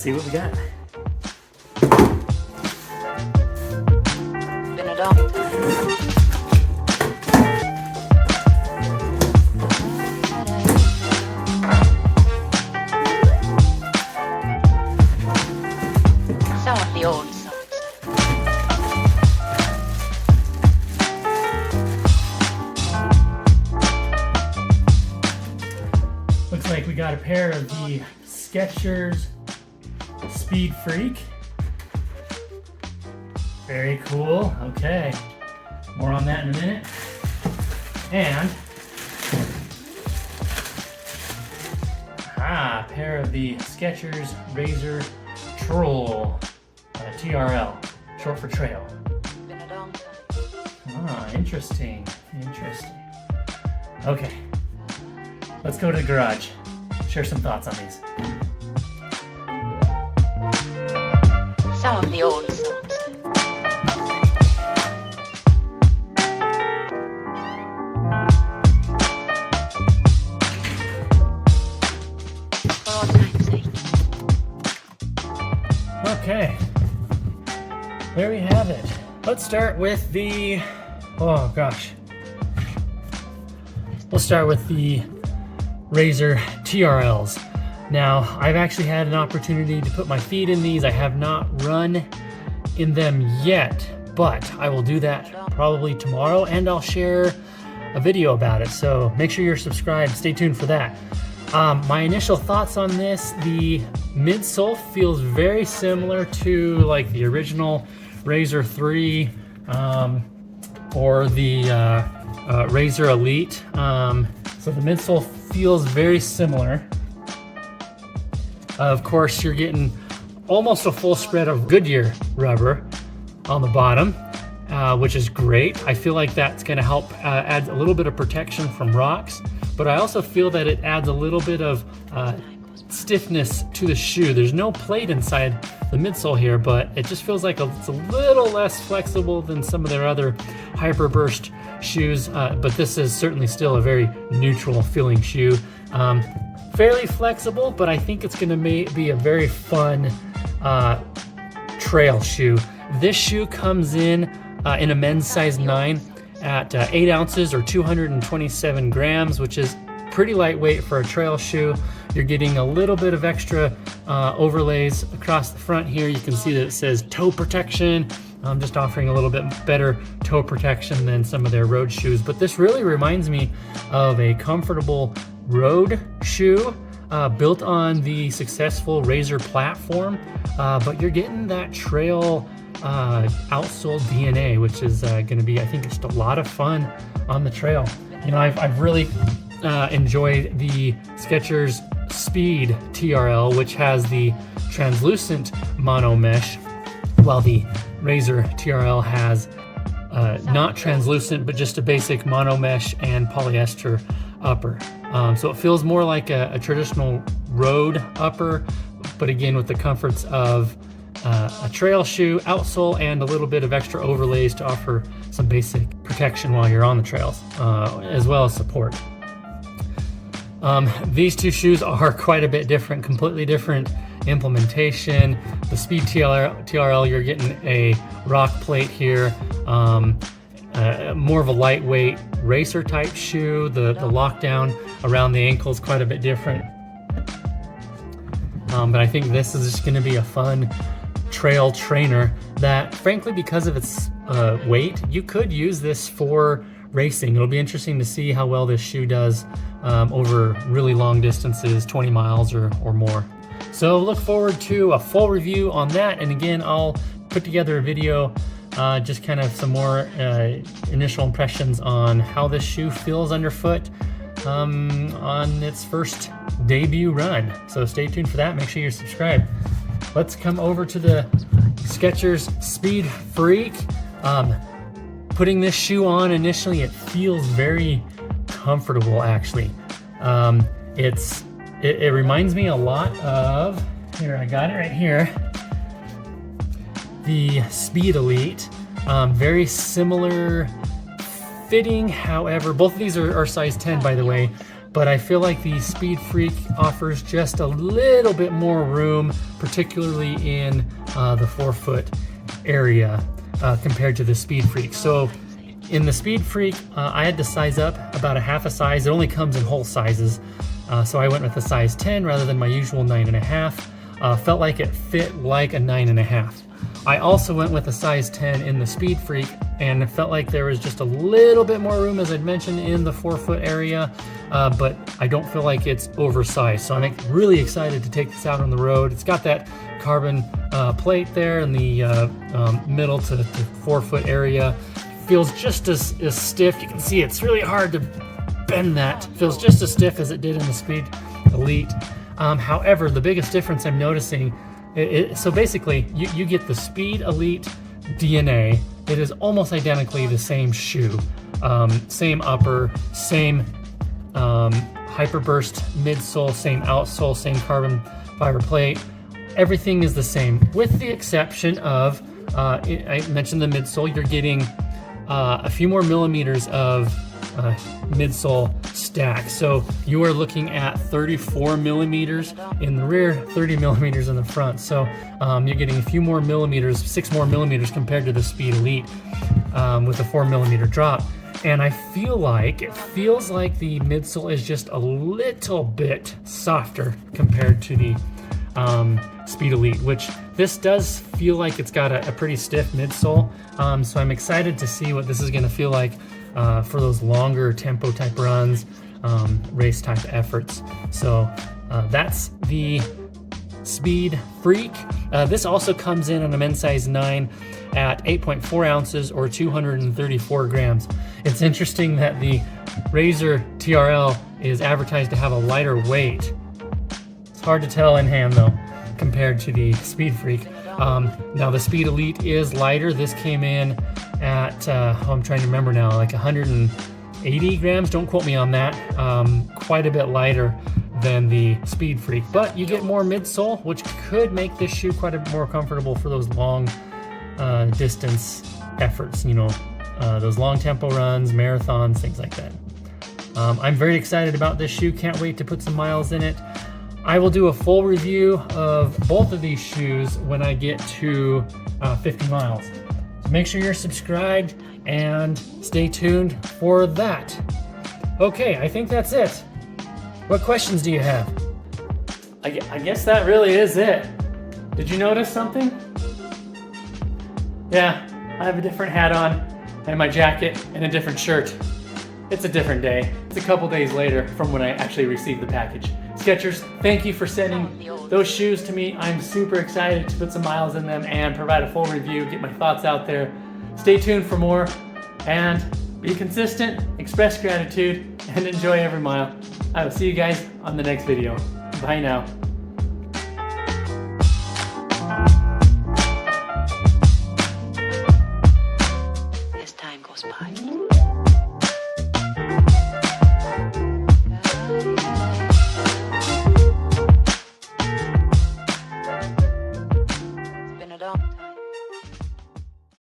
see what we got. Spin it up. Some of the old songs. Looks like we got a pair of the Skechers Speed Freek. Very cool. Okay, more on that in a minute. And a pair of the Skechers Razor TRL, short for trail. Been a long time. Ah, interesting. Okay, let's go to the garage. Share some thoughts on these. Some of the old songs. For all time's sake. Okay, there we have it. Let's start with the, oh gosh. We'll start with the Razor TRLs. Now, I've actually had an opportunity to put my feet in these. I have not run in them yet, but I will do that probably tomorrow, and I'll share a video about it. So make sure you're subscribed. Stay tuned for that. My initial thoughts on this, the midsole feels very similar to like the original Razor 3 or the Razor Elite. So the midsole feels very similar. Of course, you're getting almost a full spread of Goodyear rubber on the bottom, which is great. I feel like that's going to help add a little bit of protection from rocks, but I also feel that it adds a little bit of stiffness to the shoe. There's no plate inside the midsole here, but it just feels like it's a little less flexible than some of their other Hyperburst shoes, but this is certainly still a very neutral feeling shoe. Fairly flexible, but I think it's going to be a very fun trail shoe. This shoe comes in a men's size 9 at 8 ounces or 227 grams, which is pretty lightweight for a trail shoe. You're getting a little bit of extra overlays across the front here. You can see that it says toe protection. I'm just offering a little bit better toe protection than some of their road shoes, but this really reminds me of a comfortable road shoe built on the successful Razor platform, but you're getting that trail outsole DNA, which is going to be, I think, just a lot of fun on the trail. You know, I've really enjoyed the Skechers Speed TRL, which has the translucent mono mesh, while the Razor TRL has not translucent, but just a basic mono mesh and polyester upper. So it feels more like a traditional road upper, but again with the comforts of a trail shoe outsole and a little bit of extra overlays to offer some basic protection while you're on the trails, as well as support. These two shoes are quite a bit different, completely different implementation. The Speed TRL, you're getting a rock plate here, more of a lightweight racer type shoe. The lockdown around the ankle is quite a bit different. But I think this is just going to be a fun trail trainer that, frankly, because of its weight, you could use this for racing. It'll be interesting to see how well this shoe does over really long distances, 20 miles or more. So look forward to a full review on that. And again, I'll put together a video, just kind of some more initial impressions on how this shoe feels underfoot on its first debut run. So stay tuned for that. Make sure you're subscribed. Let's come over to the Skechers Speed Freek. Putting this shoe on initially, it feels very comfortable, actually. It reminds me a lot of, here, I got it right here, the Speed Elite. Very similar fitting, however, both of these are size 10, by the way. but I feel like the Speed Freek offers just a little bit more room, particularly in the forefoot area compared to the Speed Freek. So in the Speed Freek, I had to size up about a half a size. It only comes in whole sizes, so I went with a size 10 rather than my usual 9.5. Felt like it fit like a 9.5. I also went with a size 10 in the Speed Freek, and it felt like there was just a little bit more room, as I'd mentioned, in the forefoot area, but I don't feel like it's oversized. So I'm really excited to take this out on the road. It's got that carbon plate there in the middle to forefoot area. Feels just as stiff. You can see it's really hard to bend that. Feels just as stiff as it did in the Speed Elite. However, the biggest difference I'm noticing, so basically you get the Speed Elite DNA. It is almost identically the same shoe, same upper, same hyperburst midsole, same outsole, same carbon fiber plate. Everything is the same, with the exception of, I mentioned the midsole, you're getting a few more millimeters of midsole stack. So you are looking at 34 millimeters in the rear, 30 millimeters in the front. So you're getting a few more millimeters, 6 more millimeters compared to the Speed Elite with a 4 millimeter drop. And I feel like, it feels like the midsole is just a little bit softer compared to the Speed Elite, which this does feel like it's got a pretty stiff midsole. So I'm excited to see what this is going to feel like for those longer tempo type runs, race type efforts. So that's the Speed Freek. This also comes in on a men's size 9 at 8.4 ounces or 234 grams. It's interesting that the Razor TRL is advertised to have a lighter weight. It's hard to tell in hand though, compared to the Speed Freek. Now the Speed Elite is lighter. This came in at, I'm trying to remember now, like 180 grams. Don't quote me on that. Quite a bit lighter than the Speed Freek, but you get more midsole, which could make this shoe quite a bit more comfortable for those long distance efforts, you know, those long tempo runs, marathons, things like that. I'm very excited about this shoe. Can't wait to put some miles in it. I will do a full review of both of these shoes when I get to 50 miles. So make sure you're subscribed and stay tuned for that. Okay, I think that's it. What questions do you have? I guess that really is it. Did you notice something? Yeah, I have a different hat on and my jacket and a different shirt. It's a different day. It's a couple days later from when I actually received the package. Skechers, thank you for sending those shoes to me. I'm super excited to put some miles in them and provide a full review, get my thoughts out there. Stay tuned for more and be consistent, express gratitude, and enjoy every mile. I will see you guys on the next video. Bye now.